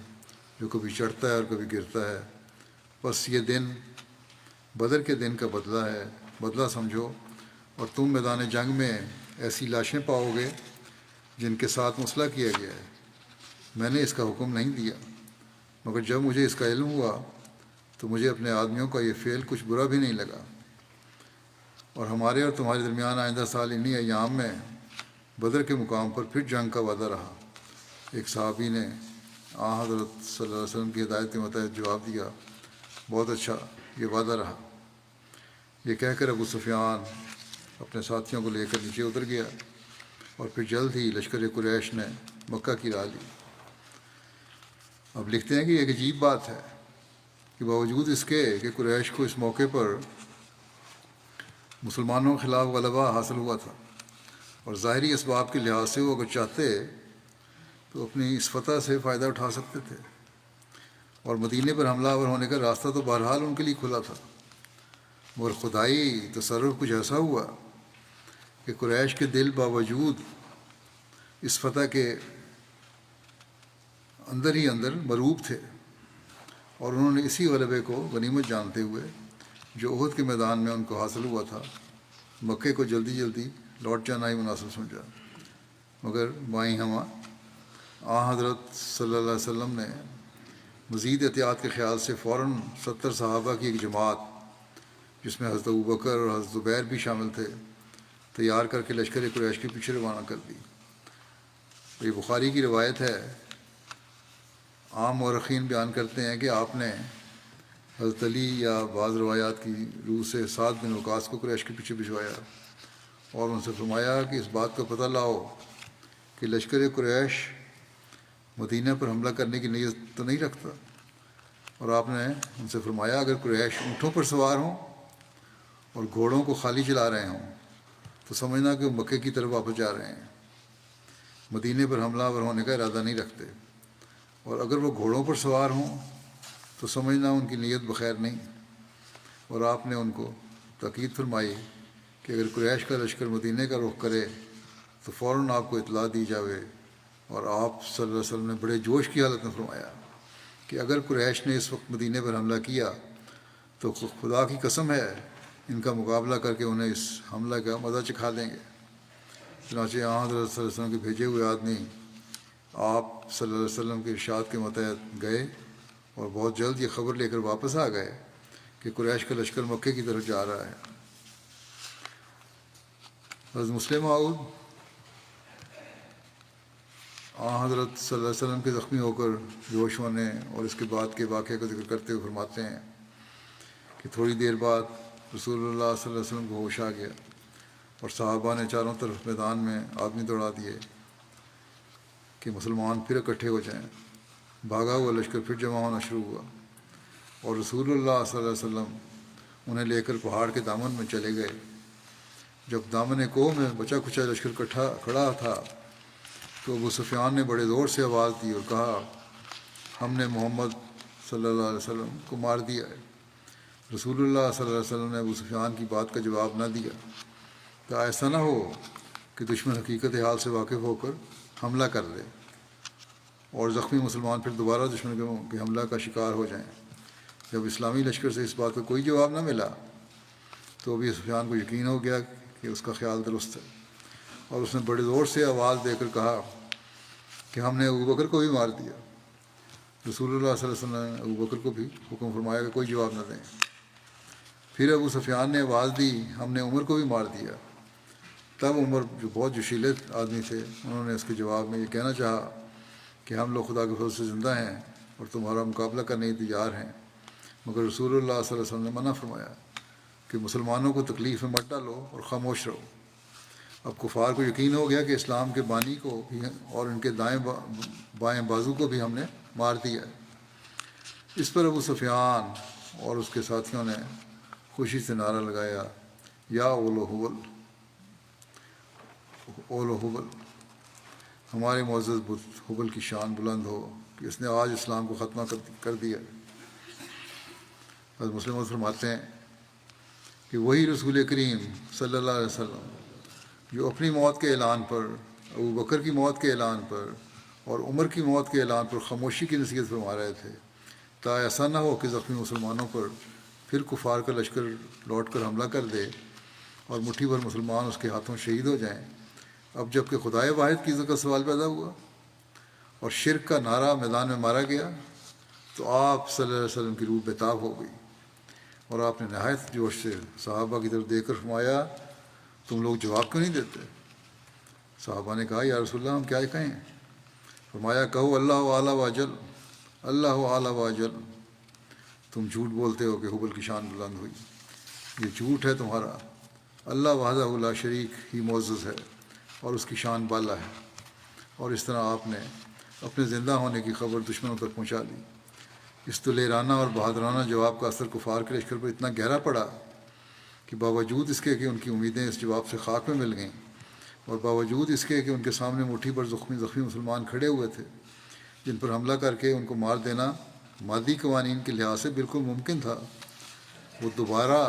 جو کبھی چڑھتا ہے اور کبھی گرتا ہے، بس یہ دن بدر کے دن کا بدلہ ہے، بدلہ سمجھو، اور تم میدان جنگ میں ایسی لاشیں پاؤ گے جن کے ساتھ مسلح کیا گیا ہے۔ میں نے اس کا حکم نہیں دیا، مگر جب مجھے اس کا علم ہوا تو مجھے اپنے آدمیوں کا یہ فعل کچھ برا بھی نہیں لگا، اور ہمارے اور تمہارے درمیان آئندہ سال انہی ایام میں بدر کے مقام پر پھر جنگ کا وعدہ رہا۔ ایک صحابی نے حضرت صلی اللہ علیہ وسلم کی ہدایت کے مطابق جواب دیا بہت اچھا، یہ وعدہ رہا۔ یہ کہہ کر ابو سفیان اپنے ساتھیوں کو لے کر نیچے اتر گیا، اور پھر جلد ہی لشکر قریش نے مکہ کی راہ لی۔ اب لکھتے ہیں کہ ایک عجیب بات ہے کہ باوجود اس کے کہ قریش کو اس موقع پر مسلمانوں کے خلاف غلبہ حاصل ہوا تھا اور ظاہری اسباب کے لحاظ سے وہ اگر چاہتے تو اپنی اس فتح سے فائدہ اٹھا سکتے تھے، اور مدینے پر حملہ آور ہونے کا راستہ تو بہرحال ان کے لیے کھلا تھا، مگر خدائی تصرف کچھ ایسا ہوا کہ قریش کے دل باوجود اس فتح کے اندر ہی اندر مروب تھے، اور انہوں نے اسی غلبے کو غنیمت جانتے ہوئے جو احد کے میدان میں ان کو حاصل ہوا تھا، مکے کو جلدی جلدی لوٹ جانا ہی مناسب سمجھا۔ مگر بائیں ہمہ حضرت صلی اللہ علیہ وسلم نے مزید احتیاط کے خیال سے فوراً 70 صحابہ کی ایک جماعت، جس میں حضرت ابوبکر اور حضرت زبیر بھی شامل تھے، تیار کر کے لشکر قریش کے پیچھے روانہ کر دی۔ یہ بخاری کی روایت ہے۔ عام مورخین بیان کرتے ہیں کہ آپ نے حضرت علی یا بعض روایات کی روح سے سعد بن وقاص کو قریش کے پیچھے بھجوایا اور ان سے فرمایا کہ اس بات کا پتہ لاؤ کہ لشکر قریش مدینہ پر حملہ کرنے کی نیت تو نہیں رکھتا، اور آپ نے ان سے فرمایا اگر قریش اونٹوں پر سوار ہوں اور گھوڑوں کو خالی چلا رہے ہوں تو سمجھنا کہ وہ مکے کی طرف واپس جا رہے ہیں، مدینے پر حملہ آور ہونے کا ارادہ نہیں رکھتے، اور اگر وہ گھوڑوں پر سوار ہوں تو سمجھنا ان کی نیت بخیر نہیں۔ اور آپ نے ان کو تاکید فرمائی کہ اگر قریش کا لشکر مدینے کا رخ کرے تو فوراً آپ کو اطلاع دی جاوے، اور آپ صلی اللہ علیہ وسلم نے بڑے جوش کی حالت میں فرمایا کہ اگر قریش نے اس وقت مدینے پر حملہ کیا تو خدا کی قسم ہے ان کا مقابلہ کر کے انہیں اس حملہ کا مزہ چکھا دیں گے۔ چنانچہ حضرت صلی اللہ علیہ وسلم کے بھیجے ہوئے آدمی آپ صلی اللہ علیہ وسلم کے ارشاد کے متحد گئے اور بہت جلد یہ خبر لے کر واپس آ گئے کہ قریش کا لشکر مکے کی طرف جا رہا ہے۔ حضرت مسلم معود حضرت صلی اللہ علیہ وسلم کے زخمی ہو کر جوش ہونے اور اس کے بعد کے واقعے کا ذکر کرتے ہوئے فرماتے ہیں کہ تھوڑی دیر بعد رسول اللہ صلی اللہ علیہ وسلم کو ہوش آ گیا اور صحابہ نے چاروں طرف میدان میں آدمی دوڑا دیے کہ مسلمان پھر اکٹھے ہو جائیں۔ بھاگا ہوا لشکر پھر جمع ہونا شروع ہوا اور رسول اللہ صلی اللہ علیہ وسلم انہیں لے کر پہاڑ کے دامن میں چلے گئے۔ جب دامن کوہ میں بچا کھچا لشکر کھڑا تھا تو ابو سفیان نے بڑے زور سے آواز دی اور کہا ہم نے محمد صلی اللہ علیہ وسلم کو مار دیا ہے۔ رسول اللہ صلی اللہ علیہ وسلم نے ابو سفیان کی بات کا جواب نہ دیا کہ ایسا نہ ہو کہ دشمن حقیقت حال سے واقف ہو کر حملہ کر دے اور زخمی مسلمان پھر دوبارہ دشمن کے حملہ کا شکار ہو جائیں۔ جب اسلامی لشکر سے اس بات کا کوئی جواب نہ ملا تو ابو سفیان کو یقین ہو گیا کہ اس کا خیال درست ہے، اور اس نے بڑے زور سے آواز دے کر کہا کہ ہم نے ابوبکر کو بھی مار دیا۔ رسول اللہ صلی اللہ علیہ وسلم نے ابوبکر کو بھی حکم فرمایا کہ کوئی جواب نہ دیں۔ پھر ابو سفیان نے آواز دی ہم نے عمر کو بھی مار دیا۔ تب عمر جو بہت جوشیلے آدمی تھے انہوں نے اس کے جواب میں یہ کہنا چاہا کہ ہم لوگ خدا کے فضل سے زندہ ہیں اور تمہارا مقابلہ کرنے کے تیار ہیں، مگر رسول اللہ صلی اللہ علیہ وسلم نے منع فرمایا کہ مسلمانوں کو تکلیف میں مت ڈالو اور خاموش رہو۔ اب کفار کو یقین ہو گیا کہ اسلام کے بانی کو بھی اور ان کے دائیں بائیں بازو کو بھی ہم نے مار دیا ہے۔ اس پر ابو سفیان اور اس کے ساتھیوں نے خوشی سے نعرہ لگایا یا اولو حبل، اولو حبل، ہمارے معزز بت حبل کی شان بلند ہو کہ اس نے آج اسلام کو ختمہ کر دیا۔ حضرت مسلم فرماتے ہیں کہ وہی رسول کریم صلی اللہ علیہ وسلم جو اپنی موت کے اعلان پر، ابو بکر کی موت کے اعلان پر اور عمر کی موت کے اعلان پر خاموشی کی نصیحت فرما رہے تھے تا ایسا نہ ہو کہ زخمی مسلمانوں پر پھر کفار کا لشکر لوٹ کر حملہ کر دے اور مٹھی بھر مسلمان اس کے ہاتھوں شہید ہو جائیں۔ اب جب کہ خدائے واحد کی عزت کا سوال پیدا ہوا اور شرک کا نعرہ میدان میں مارا گیا تو آپ صلی اللہ علیہ وسلم کی روح بےتاب ہو گئی، اور آپ نے نہایت جوش سے صحابہ کی طرف دیکھ کر فرمایا تم لوگ جواب کیوں نہیں دیتے؟ صحابہ نے کہا یا رسول اللہ ہم کیا کہیں؟ فرمایا کہو اللہ اعلیٰ واجل، اللہ اعلیٰ واجل، تم جھوٹ بولتے ہو کہ حبل کی شان بلند ہوئی، یہ جھوٹ ہے تمہارا، اللہ وحدہ لا شریک ہی معزز ہے اور اس کی شان بالا ہے۔ اور اس طرح آپ نے اپنے زندہ ہونے کی خبر دشمنوں تک پہنچا دی۔ اس دلیرانہ اور بہادرانہ جواب کا اثر کفار کے لشکر پر اتنا گہرا پڑا کہ باوجود اس کے کہ ان کی امیدیں اس جواب سے خاک میں مل گئیں، اور باوجود اس کے کہ ان کے سامنے مٹھی پر زخمی مسلمان کھڑے ہوئے تھے جن پر حملہ کر کے ان کو مار دینا مادی قوانین کے لحاظ سے بالکل ممکن تھا، وہ دوبارہ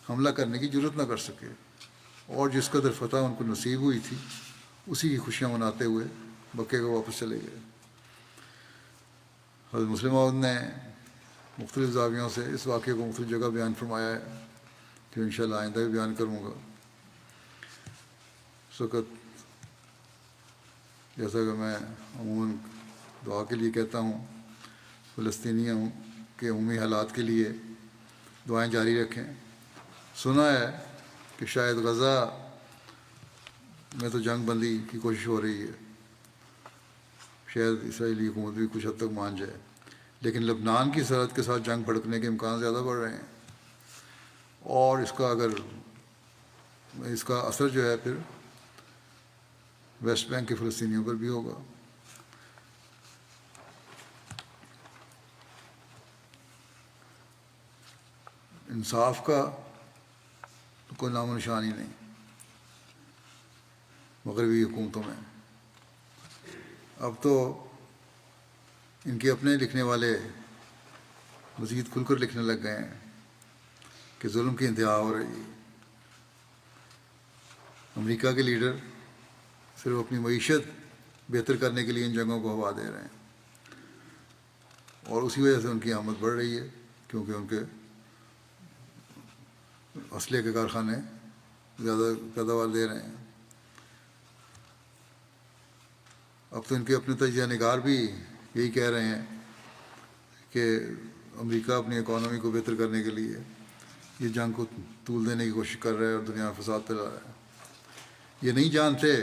حملہ کرنے کی جرت نہ کر سکے، اور جس قدر فتح ان کو نصیب ہوئی تھی اسی کی خوشیاں مناتے ہوئے مکے کو واپس چلے گئے۔ حضرت مسلم موعود نے مختلف زاویوں سے اس واقعے کو مختلف جگہ بیان فرمایا ہے، جو انشاءاللہ آئندہ بھی بیان کروں گا۔ اس وقت جیسا کہ میں عموماً دعا کے لیے کہتا ہوں، فلسطینیوں کے عمومی حالات کے لیے دعائیں جاری رکھیں۔ سنا ہے کہ شاید غزہ میں تو جنگ بندی کی کوشش ہو رہی ہے، شاید اسرائیلی حکومت بھی کچھ حد تک مان جائے، لیکن لبنان کی سرحد کے ساتھ جنگ بھڑکنے کے امکان زیادہ بڑھ رہے ہیں، اور اس کا اثر جو ہے پھر ویسٹ بینک کے فلسطینیوں پر بھی ہوگا۔ انصاف کا کوئی نام و نشان ہی نہیں مغربی حکومتوں میں۔ اب تو ان کے اپنے لکھنے والے مزید کھل کر لکھنے لگ گئے ہیں کہ ظلم کی انتہا ہو رہی ہے۔ امریکہ کے لیڈر صرف اپنی معیشت بہتر کرنے کے لیے ان جنگوں کو ہوا دے رہے ہیں، اور اسی وجہ سے ان کی آمد بڑھ رہی ہے، کیونکہ ان کے اسلحے کے کارخانے زیادہ پیداوار دے رہے ہیں۔ اب تو ان کے اپنے تجزیہ نگار بھی یہی کہہ رہے ہیں کہ امریکہ اپنی اکانومی کو بہتر کرنے کے لیے یہ جنگ کو طول دینے کی کوشش کر رہا ہے اور دنیا میں فساد پھیلا رہا ہے۔ یہ نہیں جانتے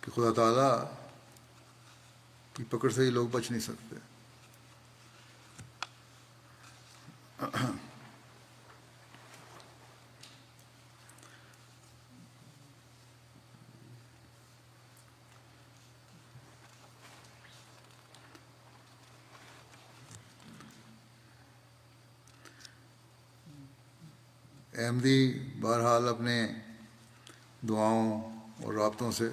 کہ خدا تعالیٰ کی پکڑ سے ہی لوگ بچ نہیں سکتے۔ احمدی بہرحال اپنے دعاؤں اور رابطوں سے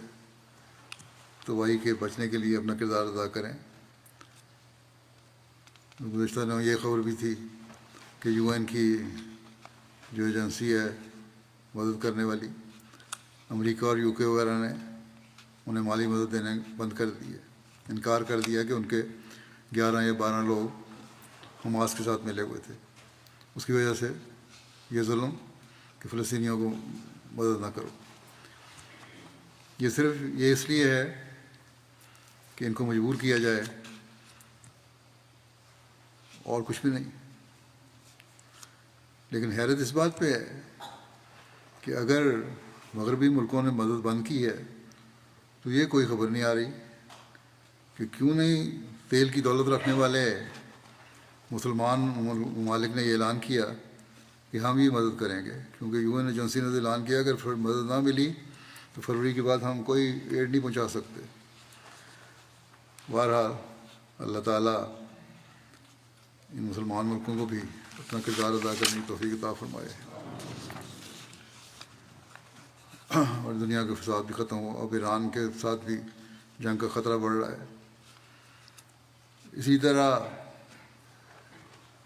تباہی کے بچنے کے لیے اپنا کردار ادا کریں۔ گزشتہ دنوں یہ خبر بھی تھی کہ یو این کی جو ایجنسی ہے مدد کرنے والی، امریکہ اور یو کے وغیرہ نے انہیں مالی مدد دینے بند کر دی ہے، انکار کر دیا کہ ان کے 11 یا 12 لوگ حماس کے ساتھ ملے ہوئے تھے۔ اس کی وجہ سے یہ ظلم کہ فلسطینیوں کو مدد نہ کرو، یہ صرف یہ اس لیے ہے کہ ان کو مجبور کیا جائے، اور کچھ بھی نہیں۔ لیکن حیرت اس بات پہ ہے کہ اگر مغربی ملکوں نے مدد بند کی ہے تو یہ کوئی خبر نہیں آ رہی کہ کیوں نہیں تیل کی دولت رکھنے والے مسلمان ممالک نے یہ اعلان کیا کہ ہم یہ مدد کریں گے، کیونکہ یو این ایجنسی نے اعلان کیا اگر مدد نہ ملی تو فروری کے بعد ہم کوئی ایڈ نہیں پہنچا سکتے۔ بہرحال اللہ تعالیٰ ان مسلمان ملکوں کو بھی اپنا کردار ادا کرنے کی توفیق عطا فرمائے، اور دنیا کا فساد بھی ختم ہو۔ اب ایران کے ساتھ بھی جنگ کا خطرہ بڑھ رہا ہے۔ اسی طرح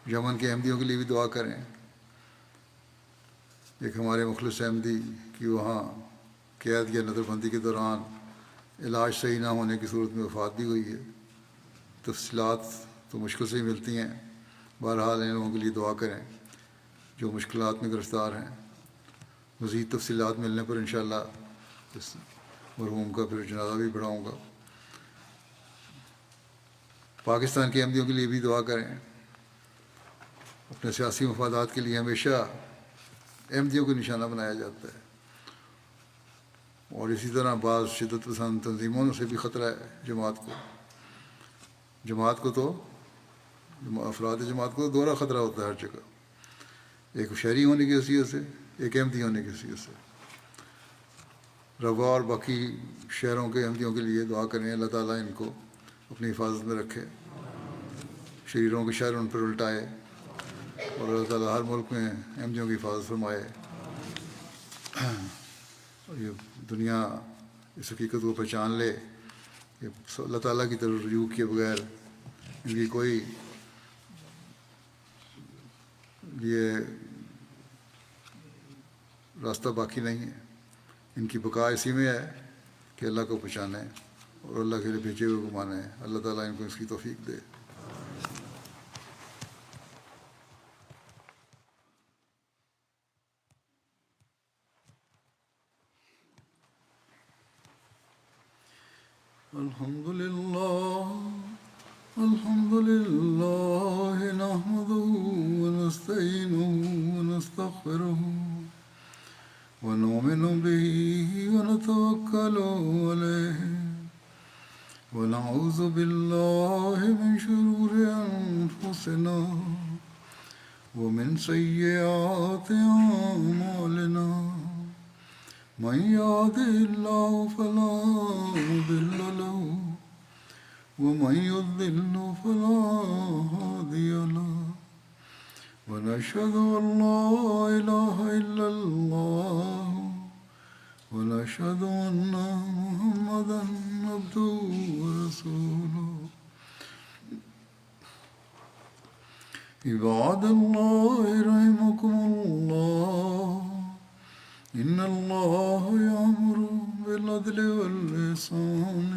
یمن کے احمدیوں کے لیے بھی دعا کریں۔ ایک ہمارے مخلص احمدی کی وہاں قید یا نظر بندی کے دوران علاج صحیح نہ ہونے کی صورت میں وفات بھی ہوئی ہے۔ تفصیلات تو مشکل سے ہی ملتی ہیں، بہرحال ان لوگوں کے لیے دعا کریں جو مشکلات میں گرفتار ہیں۔ مزید تفصیلات ملنے پر انشاءاللہ اس مرحوم کا پھر جنازہ بھی پڑھاؤں گا۔ پاکستان کے احمدیوں کے لیے بھی دعا کریں۔ اپنے سیاسی مفادات کے لیے ہمیشہ احمدیوں کو نشانہ بنایا جاتا ہے، اور اسی طرح بعض شدت پسند تنظیموں سے بھی خطرہ ہے جماعت کو تو افراد جماعت کو تو دوہرا خطرہ ہوتا ہے ہر جگہ، ایک شہری ہونے کی حیثیت سے، ایک احمدی ہونے کی حیثیت سے۔ روا اور باقی شہروں کے احمدیوں کے لیے دعا کریں، اللہ تعالیٰ ان کو اپنی حفاظت میں رکھے، شریروں کے شر ان پر الٹائے، اور اللہ تعالیٰ ہر ملک میں احمدیوں کی حفاظت فرمائے۔ اور یہ دنیا اس حقیقت کو پہچان لے کہ اللہ تعالیٰ کی طرف رجوع کیے بغیر ان کی کوئی یہ راستہ باقی نہیں ہے۔ ان کی بقا اسی میں ہے کہ اللہ کو پہچانیں اور اللہ کے لیے بھیجے ہوئے کو مانیں۔ اللہ تعالیٰ ان کو اس کی توفیق دے۔ الحمد لله نحمده ونستعينه ونستغفره ونؤمن به ونتوكل عليه ونعوذ بالله من شرور أنفسنا ومن سيئات أعمالنا من يهده الله فلا مضل له ومن يضلل فلا هادي له ونشهد أن لا إله إلا الله ونشهد أن محمدا عبده ورسوله عباد الله رحمكم الله إن الله يأمر بالعدل والإحسان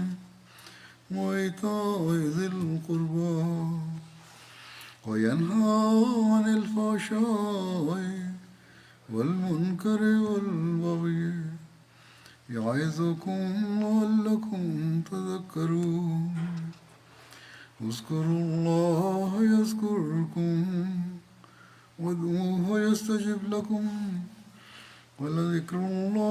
وإيتاء ذي القربى وينهى عن الفحشاء والمنكر والبغي يعظكم لعلكم تذكرون اذكروا الله يذكركم وادعوه يستجب لكم ولذكر الله